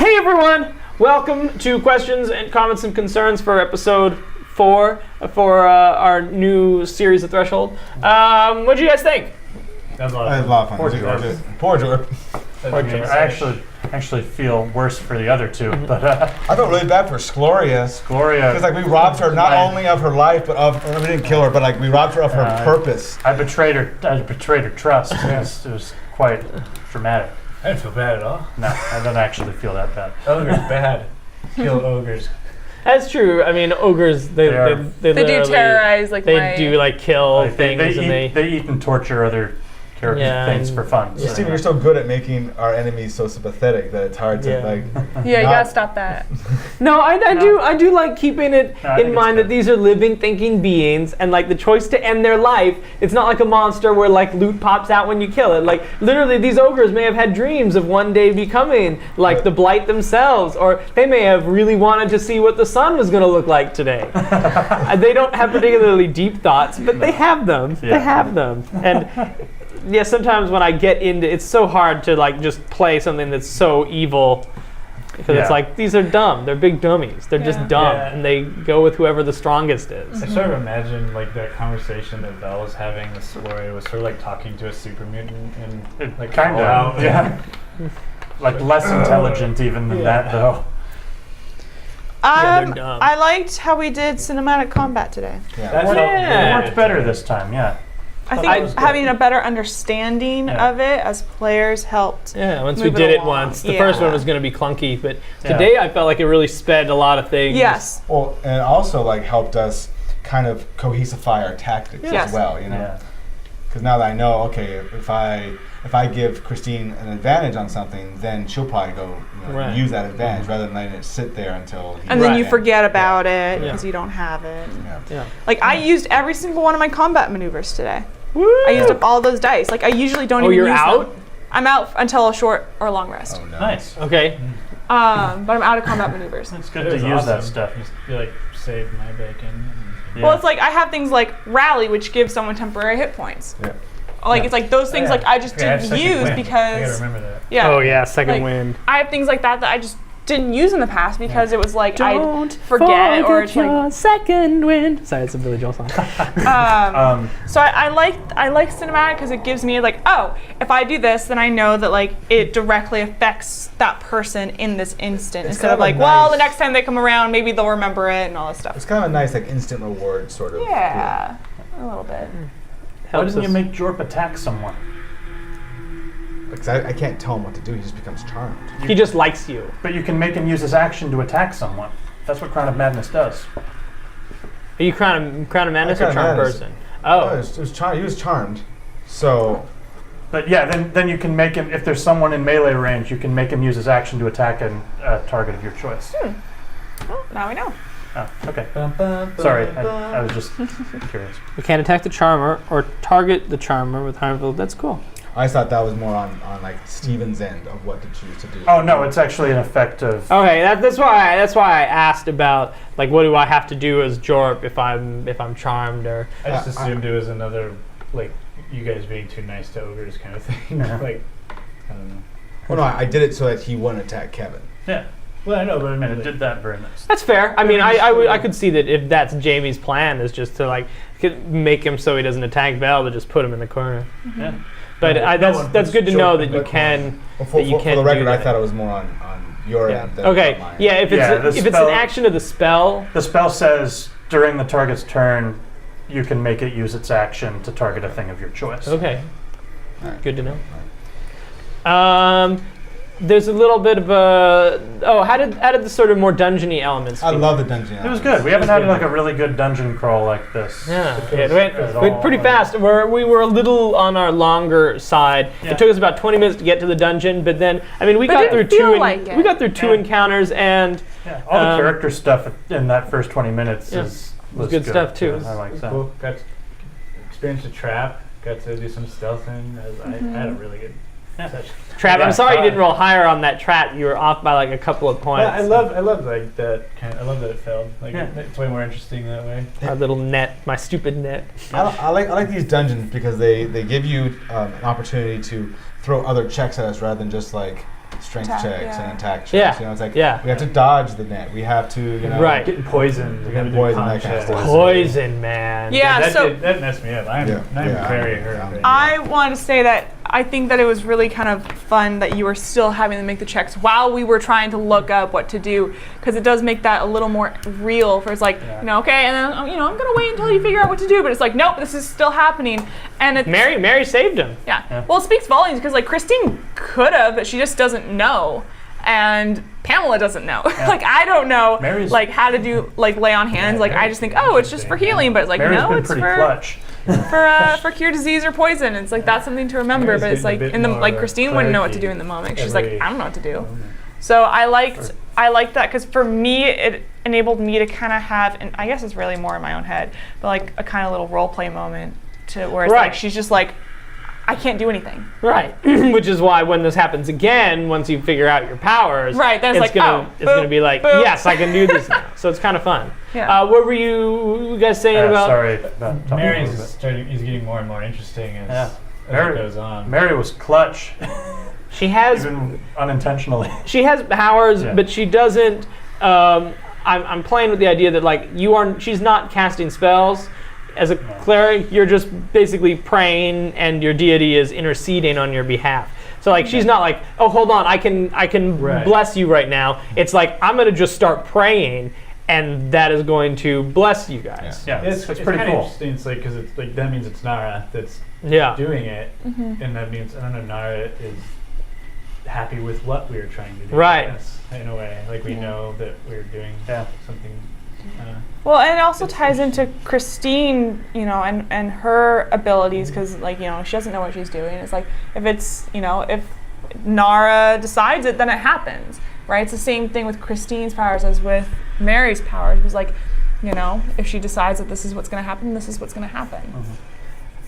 Hey everyone! Welcome to Questions and Comments and Concerns for episode 4 for our new series of Threshold. What do you guys think? That was a lot of fun. Poor Jorp. I actually feel worse for the other two, but I felt really bad for Gloria. Because like we robbed her not only of her life, but we didn't kill her, but like we robbed her of her purpose. I betrayed her trust. It was quite dramatic. I didn't feel bad at all. No, I don't actually feel that bad. Ogre's bad. Kill ogres. That's true. I mean, ogres, they do terrorize, like they do like kill things, they eat and torture other things for fun. Yeah, Steven, you're so good at making our enemies so sympathetic that it's hard to like. Yeah, you gotta stop that. No, I do like keeping it in mind that these are living, thinking beings, and like the choice to end their life. It's not like a monster where like loot pops out when you kill it. Like literally, these ogres may have had dreams of one day becoming like the Blight themselves, or they may have really wanted to see what the sun was going to look like today. They don't have particularly deep thoughts, but they have them. Yeah. They have them, and. Yeah, sometimes when I get into it's so hard to like just play something that's so evil because it's like these are dumb. They're big dummies. They're just dumb and they go with whoever the strongest is. I sort of imagine like that conversation that Belle was having with Slory was sort of like talking to a super mutant and like kind of like less intelligent even than that though. I liked how we did cinematic combat today. It worked better this time. Yeah. I think having a better understanding of it as players helped. Yeah, once we did it once. The first one was going to be clunky, but today I felt like it really sped a lot of things. Yes. Well, and it also like helped us kind of cohesify our tactics as well, you know. Because now that I know, okay, if I give Christine an advantage on something, then she'll probably go use that advantage rather than letting it sit there until. And then you forget about it because you don't have it. Like I used every single one of my combat maneuvers today. Woo! I used up all those dice. Like I usually don't even use them. Oh, you're out? I'm out until a short or long rest. Oh, no. Nice. Okay. But I'm out of combat maneuvers. It's good to use that stuff. You like saved my bacon. Well, it's like I have things like rally, which gives someone temporary hit points. Yeah. Like it's like those things like I just didn't use because. I gotta remember that. Yeah. Oh yeah, second wind. I have things like that I just didn't use in the past because it was like I'd forget or it's like second wind. Sorry, it's a Billy Joel song. So I like cinematic because it gives me like, oh, if I do this, then I know that like it directly affects that person in this instant instead of like, well, the next time they come around, maybe they'll remember it and all this stuff. It's kind of a nice like instant reward sort of. Yeah, a little bit. Why didn't you make Jorp attack someone? Because I can't tell him what to do. He just becomes charmed. He just likes you. But you can make him use his action to attack someone. That's what Crown of Madness does. Are you Crown of Madness or Charmed person? Oh. No, he was charmed. So. But yeah, then you can make him, if there's someone in melee range, you can make him use his action to attack a target of your choice. Well, now we know. Oh, okay. Sorry, I was just curious. You can't attack the Charmer or target the Charmer with harmful. That's cool. I thought that was more on like Steven's end of what to choose to do. Oh no, it's actually an effect of. Okay, that's why I asked about like what do I have to do as Jorp if I'm charmed or. I just assumed it was another like you guys being too nice to ogres kind of thing. Like I don't know. Well, no, I did it so that he wouldn't attack Kevin. Yeah. Well, I know, but I mean, it did that very nice. That's fair. I mean, I could see that if that's Jamie's plan is just to like make him so he doesn't attack Belle, to just put him in the corner. Mm-hmm. Yeah. But that's good to know that you can. For the record, I thought it was more on your end. Than okay. mine. Yeah. If it's an action of the spell. The spell says during the target's turn, you can make it use its action to target a thing of your choice. Okay. Right. Good to know. There's a little bit of a added the sort of more dungeony elements. I love the dungeon. It was good. We haven't had like a really good dungeon crawl like this. Yeah, it went pretty fast. We were a little on our longer side. Yeah. It took us about 20 minutes to get to the dungeon, but then we got through two encounters and all the character stuff in that first 20 minutes was good stuff too. I like that. Cool. Got to experience a trap. Got to do some stealthing. I had a really good. Trap. I'm sorry you didn't roll higher on that trap. You were off by like a couple of points. Yeah, I love like that kind. I love that it failed. Like it's way more interesting that way. My little net, my stupid net. I like these dungeons because they give you an opportunity to throw other checks at us rather than just like strength Attack, checks yeah. and attack checks. Yeah. You know, it's like Yeah. we have to dodge the net. We have to, you know, Right. Getting poisoned. We're getting poisoned, that kind of stuff. Poison, man. Yeah, That messed me up. I'm very hurt. Right now. I want to say that I think that it was really kind of fun that you were still having to make the checks while we were trying to look up what to do, because it does make that a little more real. For it's like, okay, and then I'm gonna wait until you figure out what to do, but it's like, nope, this is still happening, and it's Mary saved him. Yeah. Well, it speaks volumes because like Christine could have, but she just doesn't know. And Pamela doesn't know. Like I don't know like how to do like lay on hands. Like I just think, oh, it's just for healing, but it's like Mary's no, been it's pretty for clutch. for cure disease or poison. It's like that's something to remember, Mary's but it's like been a bit in the more like Christine wouldn't know what to do in the moment. She's like, I don't know what to do. So I liked that because for me it enabled me to kind of have, and I guess it's really more in my own head, but like a kind of little role play moment to where it's like she's just like, I can't do anything. Right. Which is why when this happens again, once you figure out your powers, right, then it's like, it's gonna be like, boop. yes, I can do this now. So it's kind of fun. Yeah. What were you guys saying about? Sorry. Mary's is getting more and more interesting as it goes on. Mary was clutch. She has even unintentionally. She has powers, but she doesn't. I'm playing with the idea that like she's not casting spells. As a cleric, you're just basically praying, and your deity is interceding on your behalf. So like she's not like, oh, hold on, I can bless you right now. It's like I'm gonna just start praying, and that is going to bless you guys. Yeah, it's pretty cool. Interesting. It's like because it's like that means it's Nara that's doing it, and that means I don't know, Nara is happy with what we were trying to do. Right. In a way, like we know that we're doing something. Well, and it also ties into Christine, and her abilities, because like she doesn't know what she's doing. It's like if Nara decides it, then it happens, right? It's the same thing with Christine's powers as with Mary's powers. It was like, if she decides that this is what's going to happen, this is what's going to happen.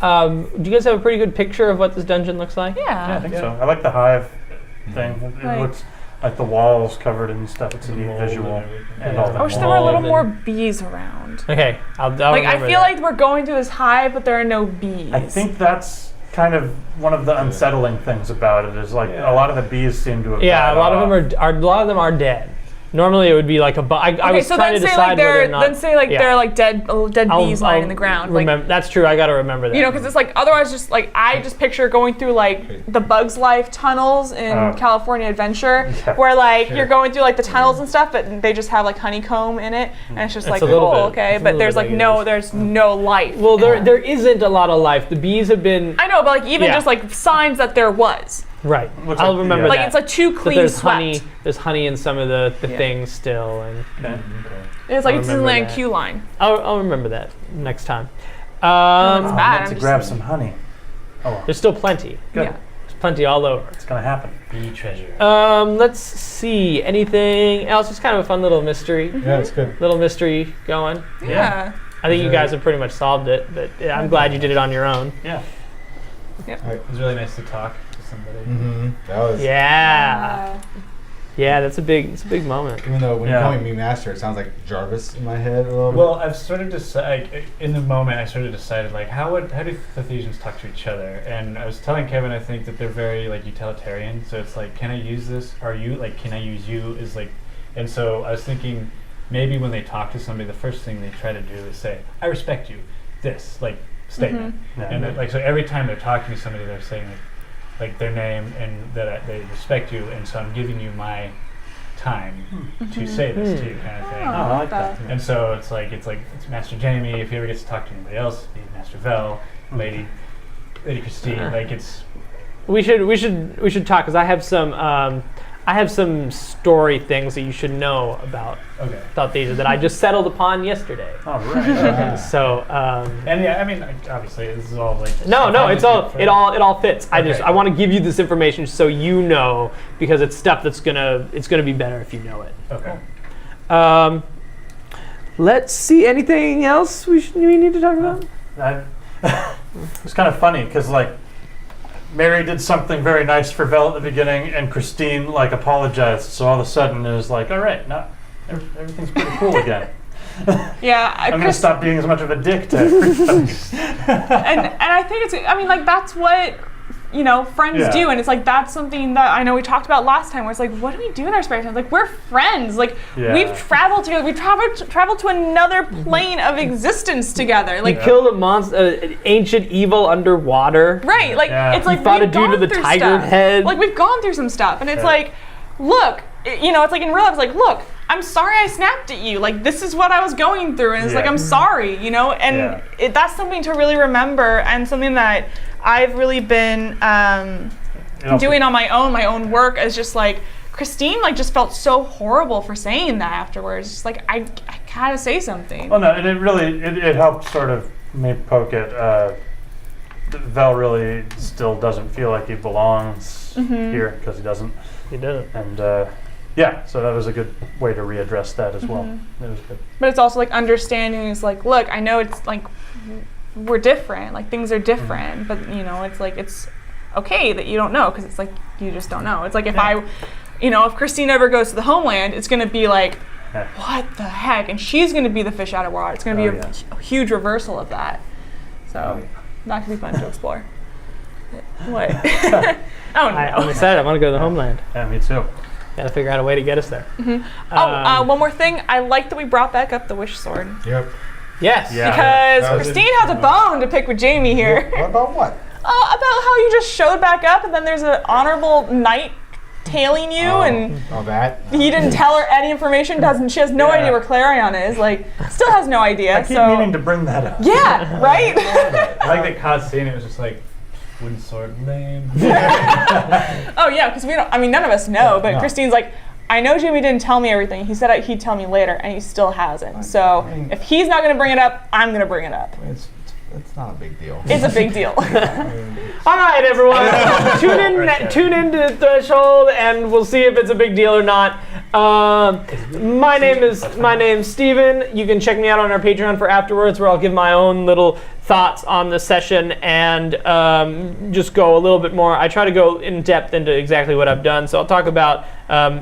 Do you guys have a pretty good picture of what this dungeon looks like? Yeah, I think so. I like the hive thing. It looks like the walls covered in stuff. It's a neat visual. And all I wish there were a little more bees around. Okay, I'll like I feel like we're going to this hive, but there are no bees. I think that's kind of one of the unsettling things about it. Is like a lot of the bees seem to have died a lot of them are dead. Normally it would be like a bug. I was trying to decide whether or not. Then say like they're like dead bees lying in the ground. That's true. I got to remember that. Because it's like otherwise, just like I just picture going through like the Bugs Life tunnels in California Adventure, where like you're going through like the tunnels and stuff, but they just have like honeycomb in it, and it's just like cool, but there's like there's no life. Well, there isn't a lot of life. The bees have been. I know, but like even just like signs that there was. Right. I'll remember that. Like it's like too clean swept. There's honey in some of the things still, and it's like it's in the Q line. I'll remember that next time. It's bad. To grab some honey. Oh, there's still plenty. Good. Yeah. There's plenty all over. It's gonna happen. Bee treasure. Let's see. Anything else? Just kind of a fun little mystery. Yeah, it's good. Little mystery going. Yeah. I think you guys have pretty much solved it, but I'm glad you did it on your own. Yeah. Yep. Right. It was really nice to talk to somebody. That was. Yeah, that's a big moment. Even though when you call me master, it sounds like Jarvis in my head a little bit. Well, I've sort of decided, in the moment, I sort of decided, like, how do Thessalonians talk to each other? And I was telling Kevin, I think that they're very, like, utilitarian. So it's like, can I use this? Are you, like, can I use you? Is like, and so I was thinking, maybe when they talk to somebody, the first thing they try to do is say, I respect you. This, like, statement. And like, so every time they're talking to somebody, they're saying, like their name and that they respect you, and so I'm giving you my time to say this to you, kind of thing. Oh, I like that. And so it's Master Jamie. If he ever gets to talk to anybody else, be Master Vel, Lady Christine. Like it's. We should talk, because I have some story things that you should know about Thessalonians that I just settled upon yesterday. All right. So. And yeah, I mean, obviously, this is all like. No, it all fits. I want to give you this information so you know, because it's stuff that's gonna be better if you know it. Okay. Let's see. Anything else we need to talk about? It's kind of funny because like. Mary did something very nice for Vel at the beginning, and Christine like apologized. So all of a sudden it was like, all right, now everything's pretty cool again. Yeah, I'm gonna stop being as much of a dick to everybody. and I think it's. I mean, like that's what friends do, and it's like that's something that I know we talked about last time. Where it's like, what do we do in our spare time? Like we're friends. Like we've traveled together. We traveled to another plane of existence together. Like killed a monster, an ancient evil underwater. Right. Like it's like fought a dude with a tiger head. Like we've gone through some stuff, and it's like, look, it's like in real life. It's like, look, I'm sorry I snapped at you. Like this is what I was going through, and it's like I'm sorry, and that's something to really remember, and something that I've really been doing on my own work is just like Christine just felt so horrible for saying that afterwards. Just like I gotta say something. Well, no, and it helped sort of me poke it. Vel really still doesn't feel like he belongs here because he doesn't. He doesn't. And so that was a good way to readdress that as well. It was good. But it's also like understanding is like, look, I know it's like we're different, like things are different, but it's like it's okay that you don't know because it's like you just don't know. It's like if if Christine ever goes to the homeland, it's gonna be like, what the heck, and she's gonna be the fish out of water. It's gonna be a huge reversal of that. So that could be fun to explore. What? Oh no! I'm excited. I want to go to the homeland. Yeah, me too. Got to figure out a way to get us there. One more thing. I like that we brought back up the wish sword. Yep. Yes. Yeah. Because Christine has a bone to pick with Jamie here. What about what? About how you just showed back up, and then there's an honorable knight tailing you, and that. He didn't tell her any information. She has no idea where Clarion is. Like, still has no idea. I keep meaning to bring that up. Yeah. Right. I like that Cod's saying it was just like. Wooden sword, lame. Oh yeah, because we don't. I mean, none of us know. But Christine's like, I know Jamie didn't tell me everything. He said he'd tell me later, and he still hasn't. So if he's not going to bring it up, I'm going to bring it up. It's not a big deal. It's a big deal. All right, everyone, tune into Threshold, and we'll see if it's a big deal or not. My name's Steven. You can check me out on our Patreon for afterwards, where I'll give my own little thoughts on the session and just go a little bit more. I try to go in depth into exactly what I've done, so I'll talk about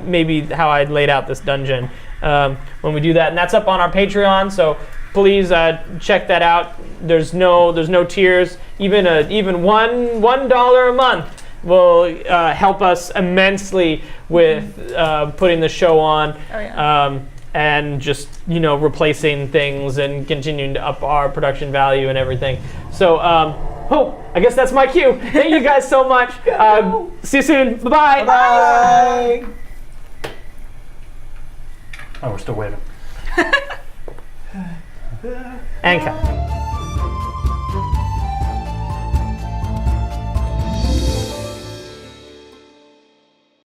maybe how I laid out this dungeon when we do that, and that's up on our Patreon. So please check that out. There's no tiers. Even $1 a month will help us immensely with putting the show on. Oh, yeah. And just replacing things and continuing to up our production value and everything. So I guess that's my cue. Thank you guys so much. See you soon. Bye-bye. Bye. Oh, we're still waiting. And cut.